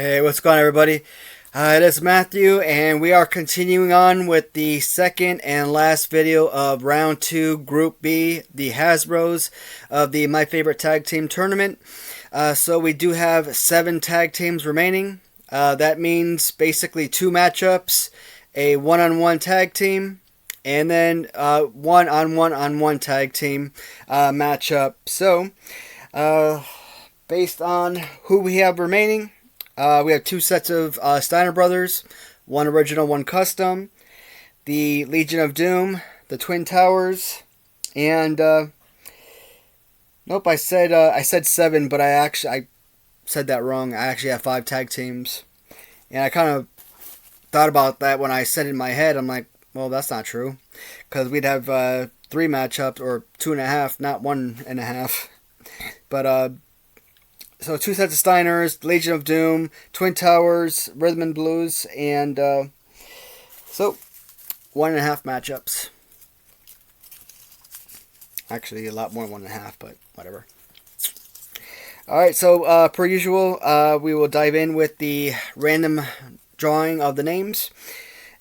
Hey, what's going on, everybody? It is Matthew, and we are continuing on with the second and last video of Round 2, Group B, the Hasbros of the My Favorite Tag Team Tournament. So we do have 7 tag teams remaining. That means basically 2 matchups, a one-on-one tag team, and then one-on-one tag team matchup. So, based on who we have remaining, we have 2 sets of Steiner Brothers, one original, one custom, the Legion of Doom, the Twin Towers, and nope, I said 7, but I said that wrong. I actually have 5 tag teams, and I kind of thought about that when I said it in my head. I'm like, well, that's not true, because we'd have 3 matchups or 2.5, not 1.5, but So 2 sets of Steiners, Legion of Doom, Twin Towers, Rhythm and Blues, and so 1.5 matchups. Actually, a lot more than 1.5, but whatever. Alright, so per usual, we will dive in with the random drawing of the names.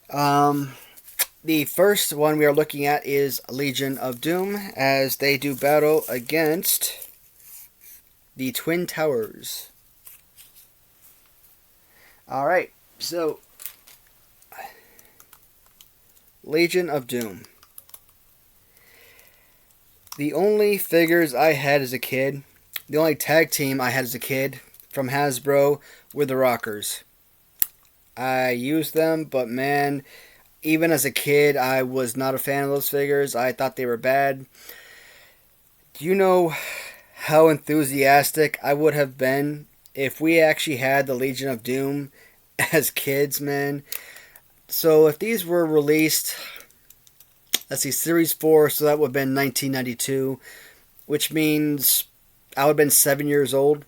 The first one we are looking at is Legion of Doom, as they do battle against the Twin Towers. Alright, so Legion of Doom. The only figures I had as a kid, the only tag team I had as a kid from Hasbro were the Rockers. I used them, but man, even as a kid, I was not a fan of those figures. I thought they were bad. Do you know how enthusiastic I would have been if we actually had the Legion of Doom as kids, man? So if these were released, let's see, Series 4, so that would have been 1992, which means I would have been 7 years old.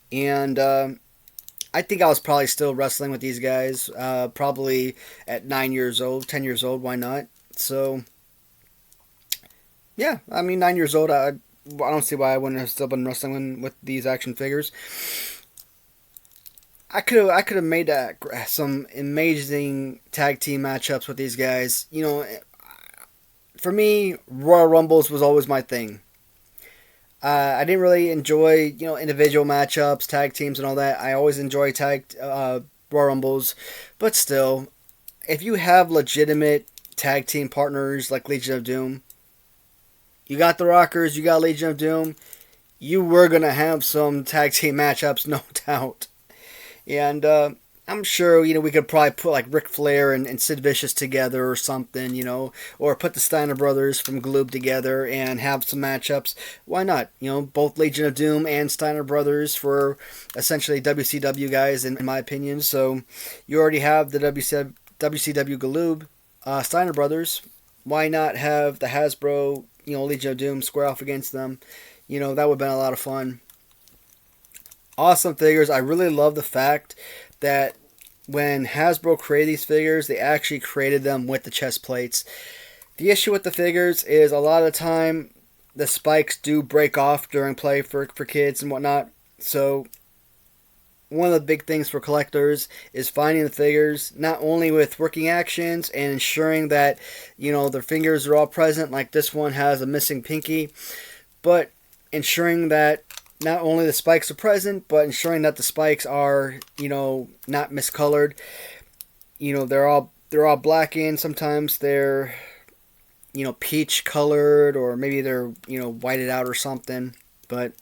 And I think I was probably still wrestling with these guys, probably at 9 years old, 10 years old, why not? So, yeah, I mean, 9 years old, I don't see why I wouldn't have still been wrestling with these action figures. I could have made some amazing tag team matchups with these guys. You know, for me, Royal Rumbles was always my thing. I didn't really enjoy, individual matchups, tag teams, and all that. I always enjoy Royal Rumbles, but still, if you have legitimate tag team partners like Legion of Doom, you got the Rockers, you got Legion of Doom, you were going to have some tag team matchups, no doubt. And I'm sure, we could probably put like Ric Flair and Sid Vicious together or something, or put the Steiner Brothers from Gloob together and have some matchups. Why not? Both Legion of Doom and Steiner Brothers for essentially WCW guys, in my opinion. So you already have the WCW Gloob, Steiner Brothers. Why not have the Hasbro, Legion of Doom square off against them? That would have been a lot of fun. Awesome figures. I really love the fact that when Hasbro created these figures, they actually created them with the chest plates. The issue with the figures is a lot of the time the spikes do break off during play for kids and whatnot. So one of the big things for collectors is finding the figures not only with working actions and ensuring that their fingers are all present, like this one has a missing pinky, but ensuring that not only the spikes are present, but ensuring that the spikes are not miscolored. They're all black in. Sometimes they're peach colored, or maybe they're whited out or something. But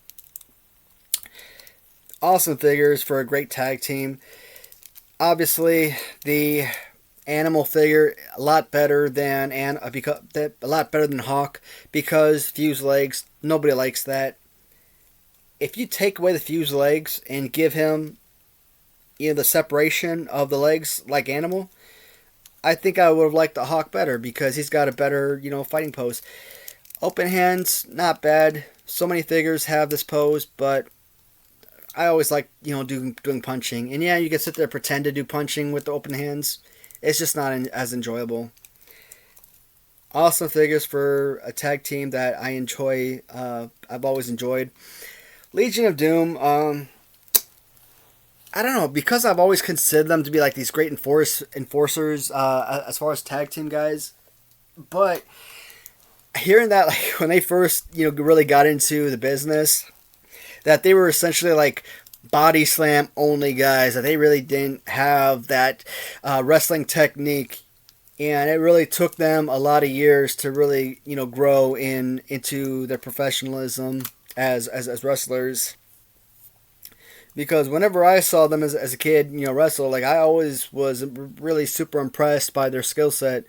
awesome figures for a great tag team. Obviously, the Animal figure a lot better than Hawk, because fused legs. Nobody likes that. If you take away the fused legs and give him the separation of the legs like Animal, I think I would have liked the Hawk better, because he's got a better fighting pose. Open hands, not bad. So many figures have this pose, but I always like doing punching. And yeah, you can sit there and pretend to do punching with the open hands. It's just not as enjoyable. Awesome figures for a tag team that I enjoy. I've always enjoyed. Legion of Doom. I don't know, because I've always considered them to be like these great enforcers as far as tag team guys. But hearing that, like when they first really got into the business, that they were essentially like body slam only guys, that they really didn't have that wrestling technique, and it really took them a lot of years to really grow into their professionalism as wrestlers. Because whenever I saw them as a kid, wrestle, like I always was really super impressed by their skill set.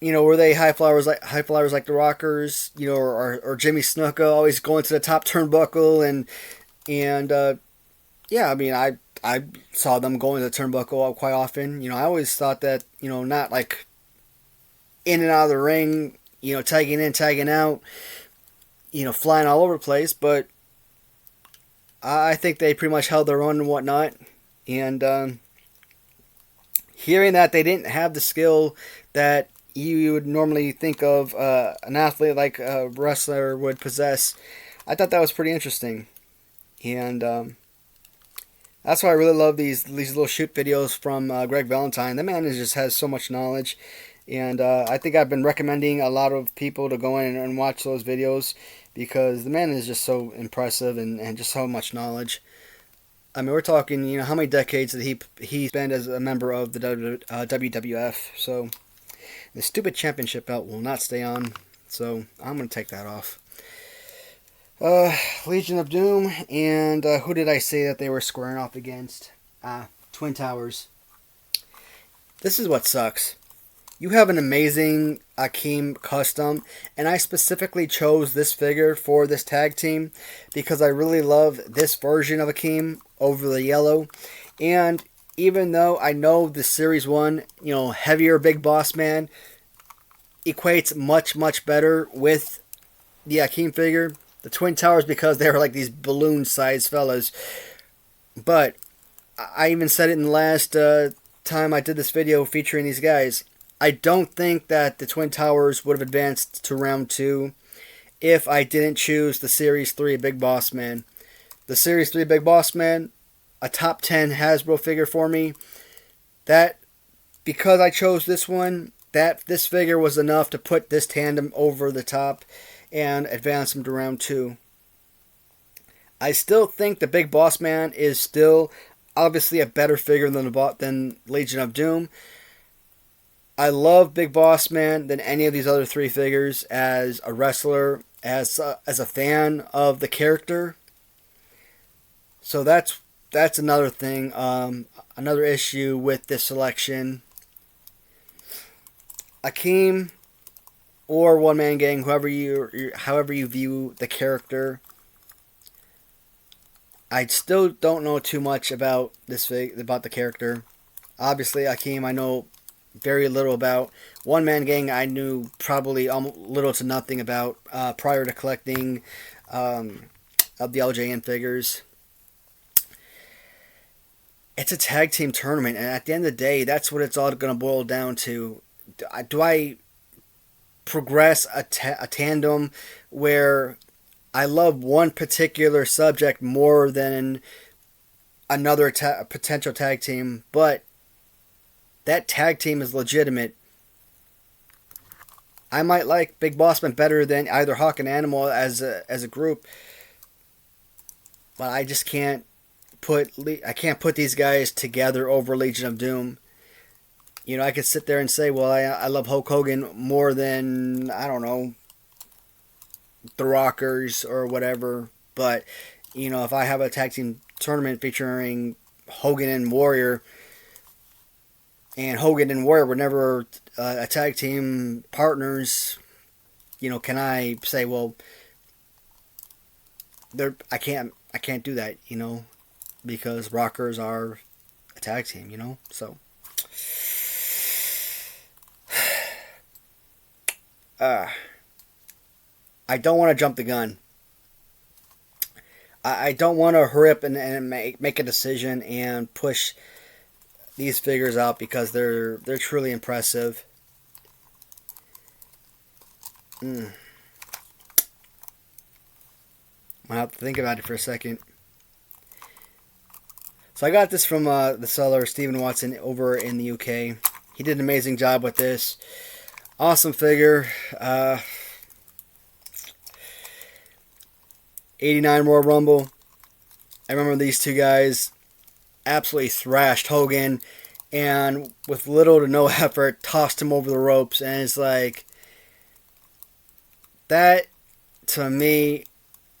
Were they high flyers like the Rockers, or Jimmy Snuka, always going to the top turnbuckle, and yeah, I mean I saw them going to the turnbuckle quite often. I always thought that not like in and out of the ring, tagging in, tagging out, flying all over the place, but I think they pretty much held their own and whatnot. And hearing that they didn't have the skill that you would normally think of an athlete like a wrestler would possess, I thought that was pretty interesting. And that's why I really love these little shoot videos from Greg Valentine. The man just has so much knowledge. And I think I've been recommending a lot of people to go in and watch those videos because the man is just so impressive and just so much knowledge. I mean, we're talking, how many decades did he spend as a member of the WWF? So the stupid championship belt will not stay on, so I'm going to take that off. Legion of Doom, and who did I say that they were squaring off against? Twin Towers. This is what sucks. You have an amazing Akeem custom, and I specifically chose this figure for this tag team because I really love this version of Akeem over the yellow. And even though I know the Series 1, heavier Big Boss Man equates much, much better with the Akeem figure, the Twin Towers, because they were like these balloon-sized fellas. But I even said it in the last time I did this video featuring these guys. I don't think that the Twin Towers would have advanced to round 2 if I didn't choose the Series 3 Big Boss Man. The Series 3 Big Boss Man, a top 10 Hasbro figure for me. That, because I chose this one, this figure was enough to put this tandem over the top and advance them to round 2. I still think the Big Boss Man is still obviously a better figure than Legion of Doom. I love Big Boss Man than any of these other 3 figures as a wrestler, as a fan of the character. So that's another thing, another issue with this selection. Akeem or One Man Gang, however you view the character. I still don't know too much about about the character. Obviously, Akeem I know very little about. One Man Gang I knew probably little to nothing about prior to collecting of the LJN figures. It's a tag team tournament, and at the end of the day, that's what it's all going to boil down to. Do I progress a tandem where I love one particular subject more than another potential tag team, but that tag team is legitimate? I might like Big Boss Man better than either Hawk and Animal as a group, but I just can't put these guys together over Legion of Doom. I could sit there and say, well, I love Hulk Hogan more than, I don't know, the Rockers or whatever. But, if I have a tag team tournament featuring Hogan and Warrior, and Hogan and Warrior were never a tag team partners, can I say, well, I can't do that, because Rockers are a tag team, so. I don't want to jump the gun. I don't want to hurry up and make a decision and push these figures out because they're truly impressive. I'll have to think about it for a second. So I got this from the seller, Stephen Watson, over in the UK. He did an amazing job with this. Awesome figure. 89 Royal Rumble. I remember these two guys absolutely thrashed Hogan, and with little to no effort, tossed him over the ropes. And it's like, that, to me,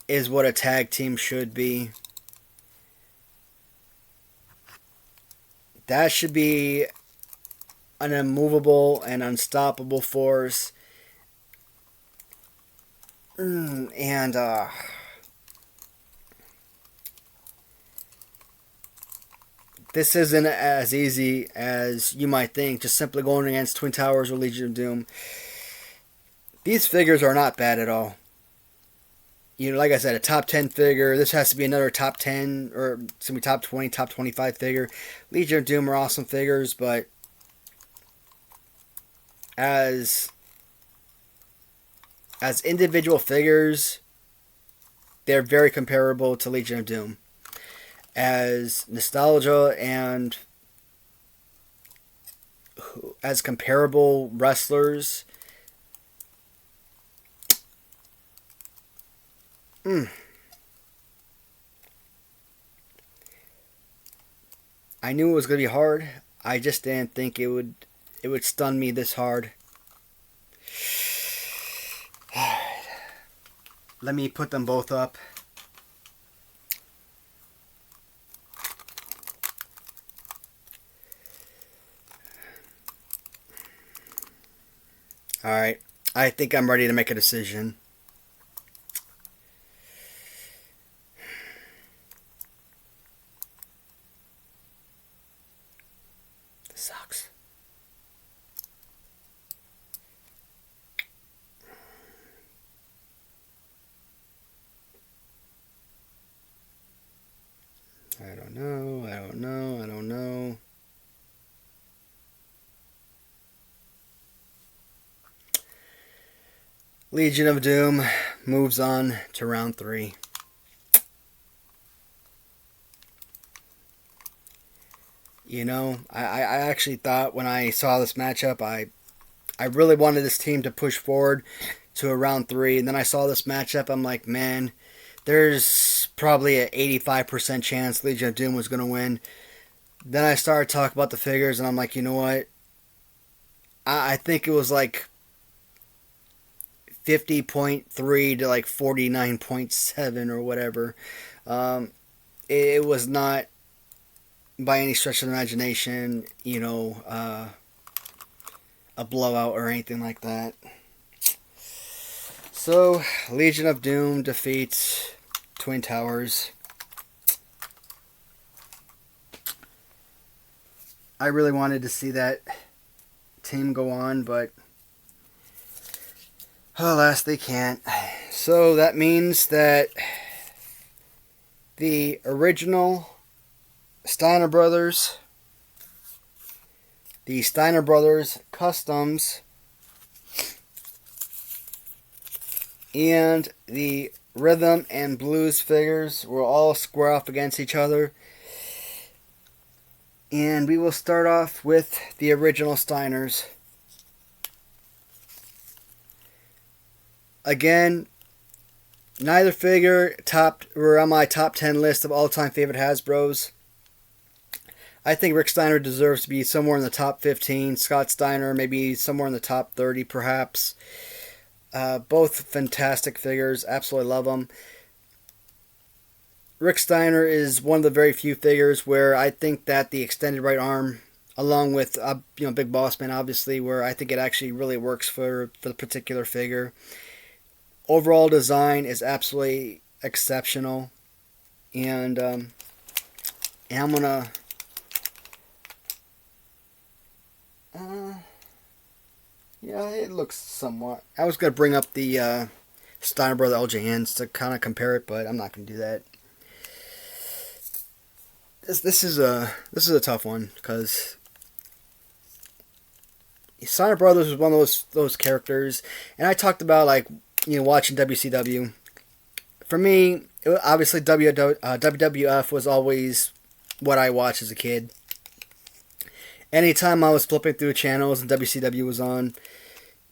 is what a tag team should be. That should be an immovable and unstoppable force. And this isn't as easy as you might think, just simply going against Twin Towers or Legion of Doom. These figures are not bad at all. You know, like I said, a top 10 figure. This has to be another top 10, or it's going to be top 20, top 25 figure. Legion of Doom are awesome figures, but as individual figures, they're very comparable to Legion of Doom. As nostalgia and as comparable wrestlers, I knew it was going to be hard. I just didn't think it would stun me this hard. Let me put them both up. Alright, I think I'm ready to make a decision. This sucks. I don't know. Legion of Doom moves on to round 3. You know, I actually thought when I saw this matchup, I really wanted this team to push forward to a round 3. And then I saw this matchup, I'm like, man, there's probably an 85% chance Legion of Doom was going to win. Then I started talking about the figures, and I'm like, you know what? I think it was like 50.3 to like 49.7 or whatever. It was not by any stretch of the imagination, you know, a blowout or anything like that. So, Legion of Doom defeats Twin Towers. I really wanted to see that team go on, but alas, they can't. So that means that the original Steiner Brothers, the Steiner Brothers Customs, and the Rhythm and Blues figures will all square off against each other. And we will start off with the original Steiners. Again, neither figure were on my top 10 list of all-time favorite Hasbros. I think Rick Steiner deserves to be somewhere in the top 15. Scott Steiner maybe somewhere in the top 30 perhaps. Both fantastic figures. Absolutely love them. Rick Steiner is one of the very few figures where I think that the extended right arm, along with Big Boss Man, obviously, where I think it actually really works for the particular figure. Overall design is absolutely exceptional, and I'm gonna. Yeah, it looks somewhat. I was gonna bring up the Steiner Brother LJNs to kind of compare it, but I'm not gonna do that. This is a tough one because Steiner Brothers was one of those characters, and I talked about watching WCW. For me, obviously WWF was always what I watched as a kid. Anytime I was flipping through channels and WCW was on,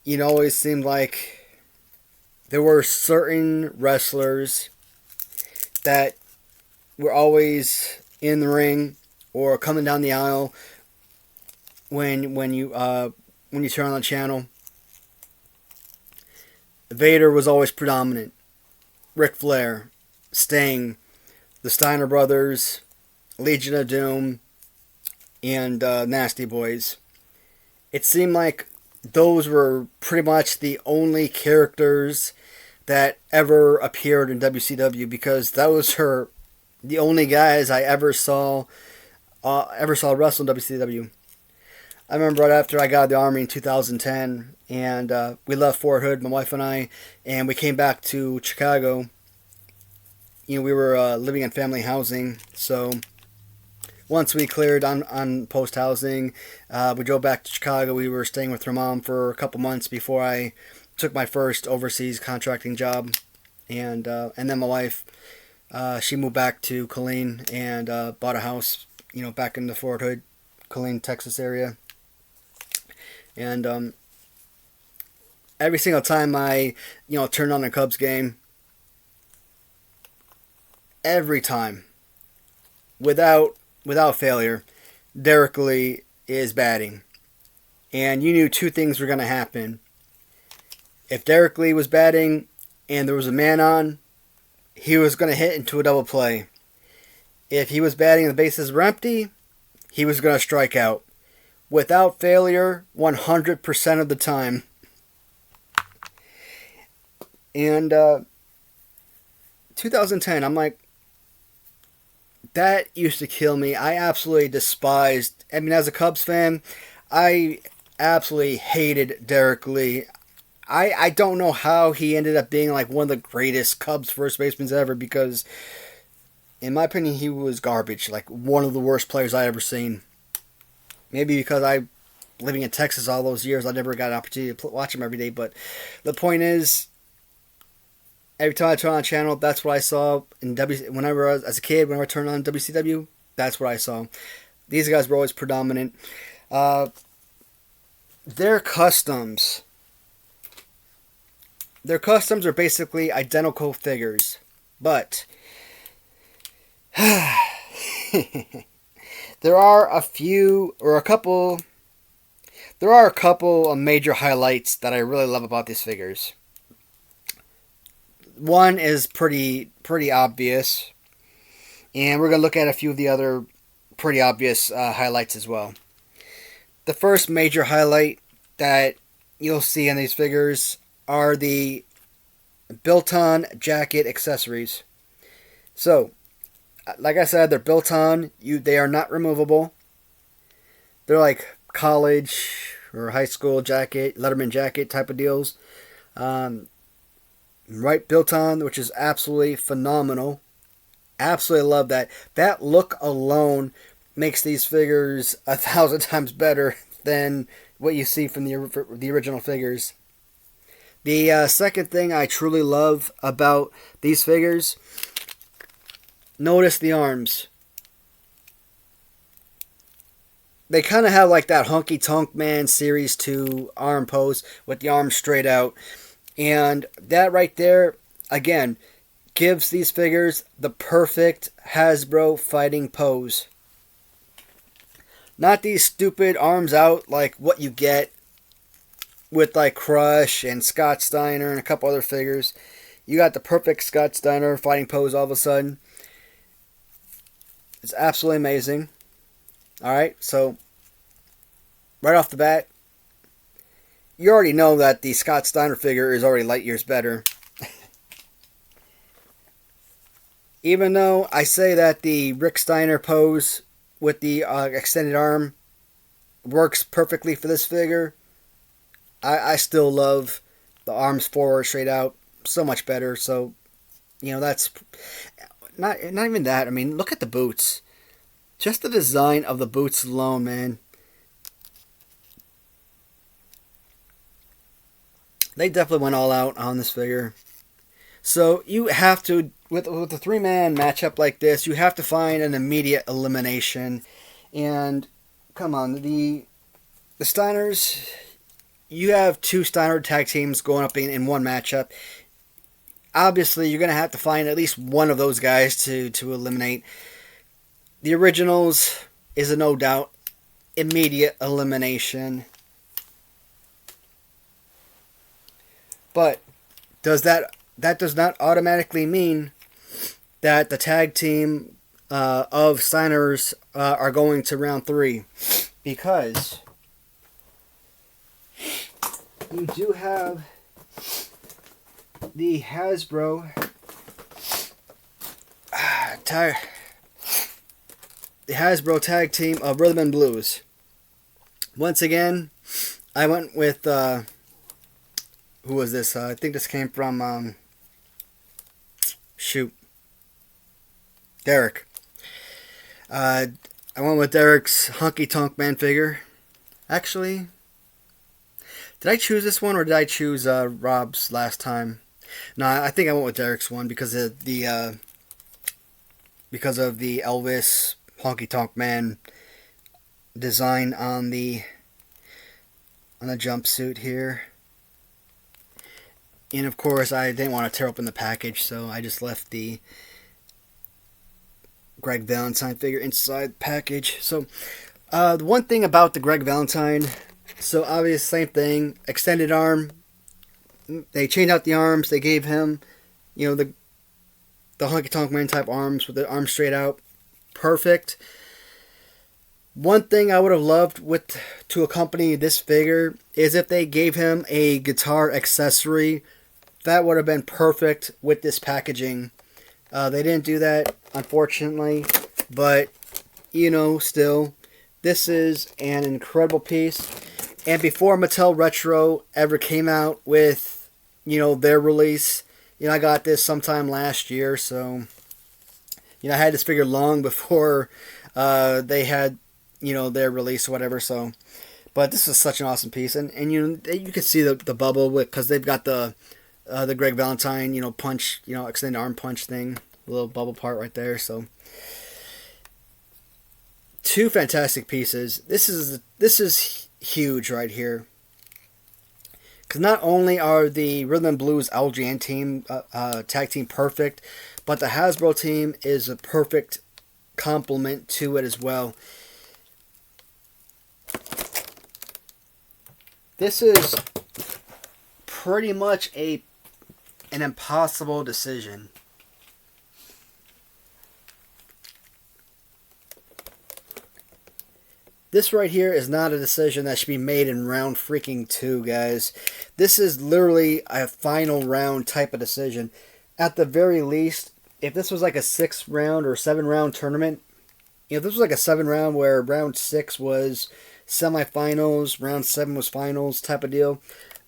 it always seemed like there were certain wrestlers that were always in the ring or coming down the aisle when you turn on the channel. Vader was always predominant. Ric Flair, Sting, the Steiner Brothers, Legion of Doom, and Nasty Boys. It seemed like those were pretty much the only characters that ever appeared in WCW, because those were the only guys I ever saw wrestle in WCW. I remember right after I got out of the Army in 2010, and we left Fort Hood, my wife and I, and we came back to Chicago. We were living in family housing, so once we cleared on post housing, we drove back to Chicago. We were staying with her mom for a couple months before I took my first overseas contracting job, and then my wife, she moved back to Killeen and bought a house, back in the Fort Hood, Killeen, Texas area. And every single time I, turned on a Cubs game, every time, without failure, Derek Lee is batting. And you knew two things were going to happen. If Derek Lee was batting and there was a man on, he was going to hit into a double play. If he was batting and the bases were empty, he was going to strike out. Without failure, 100% of the time. And 2010, I'm like, that used to kill me. I absolutely despised, as a Cubs fan, I absolutely hated Derek Lee. I don't know how he ended up being like one of the greatest Cubs first basemen ever, because in my opinion he was garbage, like one of the worst players I ever seen. Maybe because living in Texas all those years, I never got an opportunity to watch him every day, but the point is, every time I turn on a channel, that's what I saw. Whenever I was, as a kid, whenever I turned on WCW, that's what I saw. These guys were always predominant. Their customs are basically identical figures, but there are a couple of major highlights that I really love about these figures. One is pretty obvious, and we're going to look at a few of the other pretty obvious highlights as well. The first major highlight that you'll see in these figures are the built-on jacket accessories. So, like I said, they're built-on. They are not removable. They're like college or high school jacket, Letterman jacket type of deals. Right, built on, which is absolutely phenomenal. Absolutely love that. That look alone makes these figures 1,000 times better than what you see from the original figures. The second thing I truly love about these figures, notice the arms. They kind of have like that Honky Tonk Man Series 2 arm pose with the arms straight out. And that right there, again, gives these figures the perfect Hasbro fighting pose. Not these stupid arms out like what you get with like Crush and Scott Steiner and a couple other figures. You got the perfect Scott Steiner fighting pose all of a sudden. It's absolutely amazing. Alright, so right off the bat, you already know that the Scott Steiner figure is already light years better. Even though I say that the Rick Steiner pose with the extended arm works perfectly for this figure, I still love the arms forward, straight out, so much better. So, that's not even that. I mean, look at the boots. Just the design of the boots alone, man. They definitely went all out on this figure. So you have to with a 3-man matchup like this, you have to find an immediate elimination. And come on, the Steiners, you have 2 Steiner tag teams going up in one matchup. Obviously, you're going to have to find at least one of those guys to eliminate. The Originals is a no doubt immediate elimination. But does that does not automatically mean that the tag team of Steiners are going to round 3, because you do have the Hasbro tag team of Rhythm and Blues. Once again, I went with who was this? I think this came from Derek. I went with Derek's Honky Tonk Man figure. Actually, did I choose this one or did I choose Rob's last time? No, I think I went with Derek's one because of the Elvis Honky Tonk Man design on the jumpsuit here. And of course, I didn't want to tear open the package, so I just left the Greg Valentine figure inside the package. So, the one thing about the Greg Valentine, so obvious, same thing, extended arm. They changed out the arms. They gave him, the Honky Tonk Man type arms with the arms straight out. Perfect. One thing I would have loved to accompany this figure is if they gave him a guitar accessory. That would have been perfect with this packaging. They didn't do that, unfortunately. But, still, this is an incredible piece. And before Mattel Retro ever came out with, their release, I got this sometime last year. So, I had this figure long before they had, their release or whatever. So, but this is such an awesome piece. And you can see the bubble because they've got the Greg Valentine, punch, extended arm punch thing, a little bubble part right there. So, 2 fantastic pieces. This is huge right here, because not only are the Rhythm and Blues LGN team tag team perfect, but the Hasbro team is a perfect complement to it as well. This is pretty much an impossible decision. This right here is not a decision that should be made in round freaking 2, guys. This is literally a final round type of decision. At the very least, if this was like a 6-round or 7-round tournament, if this was like a 7-round where round 6 was semifinals, round 7 was finals type of deal,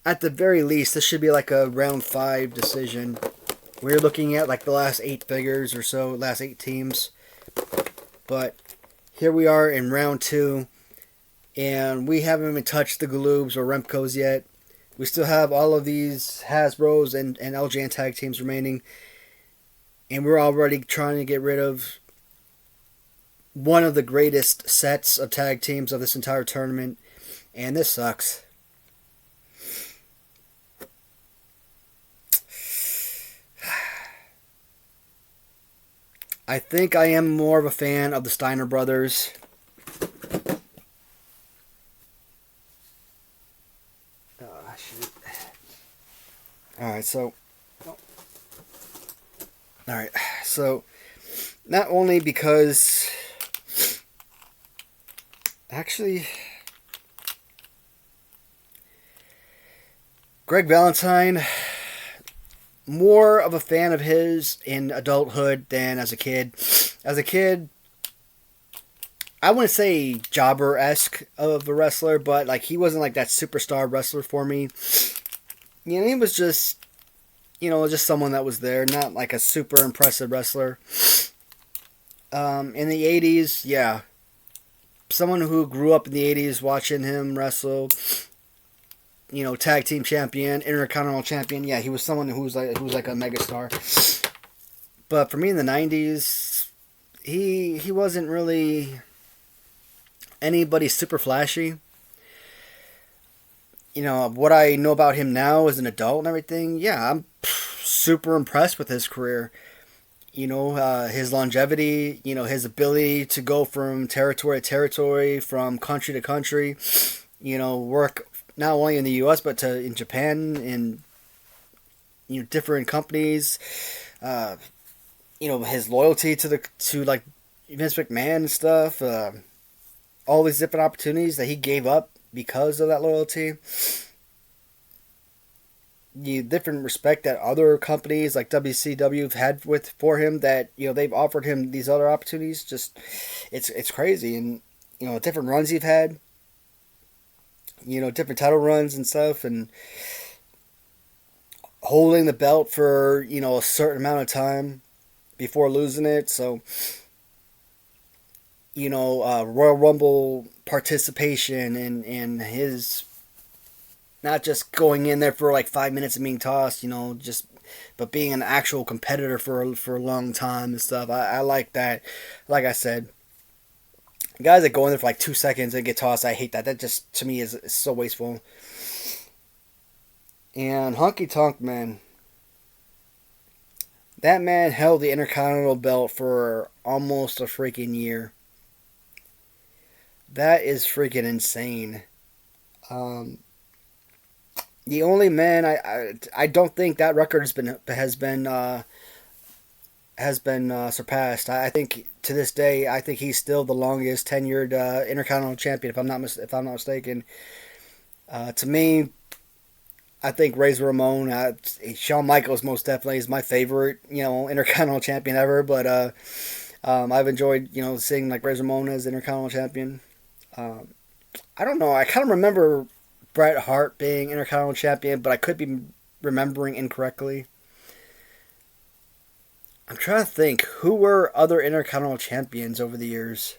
at the very least, this should be like a round 5 decision. We're looking at like the last 8 figures or so, last 8 teams. But here we are in round 2, and we haven't even touched the Galoobs or Remcos yet. We still have all of these Hasbros and LGN tag teams remaining, and we're already trying to get rid of one of the greatest sets of tag teams of this entire tournament, and this sucks. I think I am more of a fan of the Steiner Brothers. Oh, shoot. Alright, so not only because actually Greg Valentine, more of a fan of his in adulthood than as a kid. As a kid, I wouldn't say jobber-esque of a wrestler, but like he wasn't like that superstar wrestler for me. He was just, just someone that was there, not like a super impressive wrestler. In the 80s, yeah. Someone who grew up in the 80s watching him wrestle, tag team champion, intercontinental champion. Yeah, he was someone who was like a megastar. But for me in the 90s, he wasn't really anybody super flashy. What I know about him now as an adult and everything, yeah, I'm super impressed with his career. His longevity, his ability to go from territory to territory, from country to country, work not only in the U.S. but in Japan and different companies. His loyalty to like Vince McMahon and stuff. All these different opportunities that he gave up because of that loyalty. The different respect that other companies like WCW have had for him, that they've offered him these other opportunities. Just it's crazy, and different runs he's had. Different title runs and stuff, and holding the belt for a certain amount of time before losing it. So Royal Rumble participation and his not just going in there for like 5 minutes and being tossed, but being an actual competitor for a long time and stuff. I like that. Like I said, guys that go in there for like 2 seconds and get tossed, I hate that. That just, to me, is so wasteful. And Honky Tonk Man, that man held the Intercontinental belt for almost a freaking year. That is freaking insane. The only man I don't think that record has been surpassed. I think to this day, I think he's still the longest tenured Intercontinental champion, if I'm not mistaken. To me, I think Razor Ramon, Shawn Michaels most definitely is my favorite Intercontinental champion ever. But I've enjoyed seeing like Razor Ramon as Intercontinental champion. I don't know. I kind of remember Bret Hart being Intercontinental champion, but I could be remembering incorrectly. I'm trying to think, who were other Intercontinental champions over the years?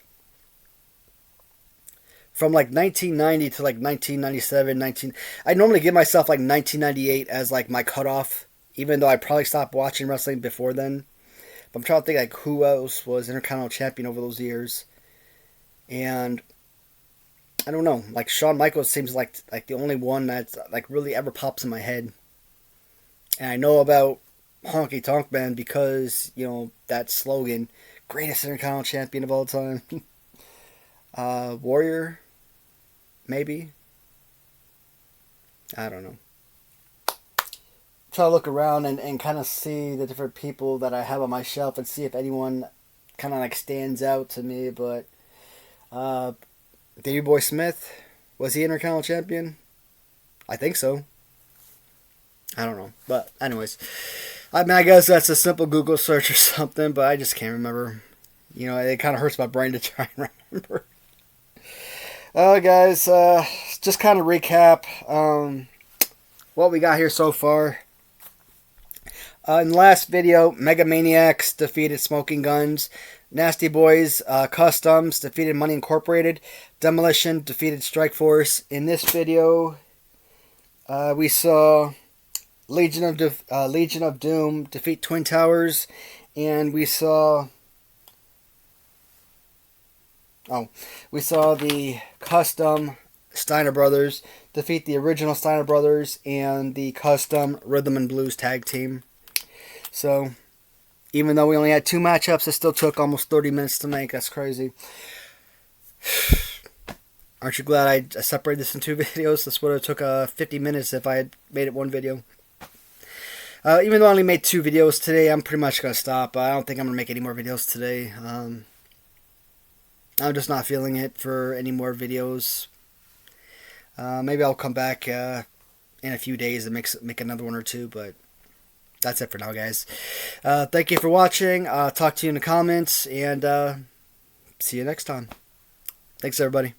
From like 1990 to like 1997, I normally give myself like 1998 as like my cutoff, even though I probably stopped watching wrestling before then. But I'm trying to think like who else was Intercontinental champion over those years. And I don't know. Like Shawn Michaels seems like the only one that's like really ever pops in my head. And I know about Honky Tonk Man because that slogan, greatest Intercontinental champion of all time. Warrior, maybe. I don't know. Try to look around and kind of see the different people that I have on my shelf and see if anyone kind of like stands out to me. But Davey Boy Smith, was he Intercontinental champion? I think so. I don't know. But anyways, I guess that's a simple Google search or something, but I just can't remember. It kind of hurts my brain to try and remember. Guys, just kind of recap what we got here so far. In the last video, Mega Maniacs defeated Smoking Guns. Nasty Boys Customs defeated Money Incorporated. Demolition defeated Strikeforce. In this video, we saw Legion of Doom defeat Twin Towers, and we saw the custom Steiner Brothers defeat the original Steiner Brothers and the custom Rhythm and Blues tag team. So, even though we only had 2 matchups, it still took almost 30 minutes to make. That's crazy. Aren't you glad I separated this in 2 videos? This would have took 50 minutes if I had made it 1 video. Even though I only made 2 videos today, I'm pretty much going to stop. I don't think I'm going to make any more videos today. I'm just not feeling it for any more videos. Maybe I'll come back in a few days and make another 1 or 2, but that's it for now, guys. Thank you for watching. Talk to you in the comments, and see you next time. Thanks, everybody.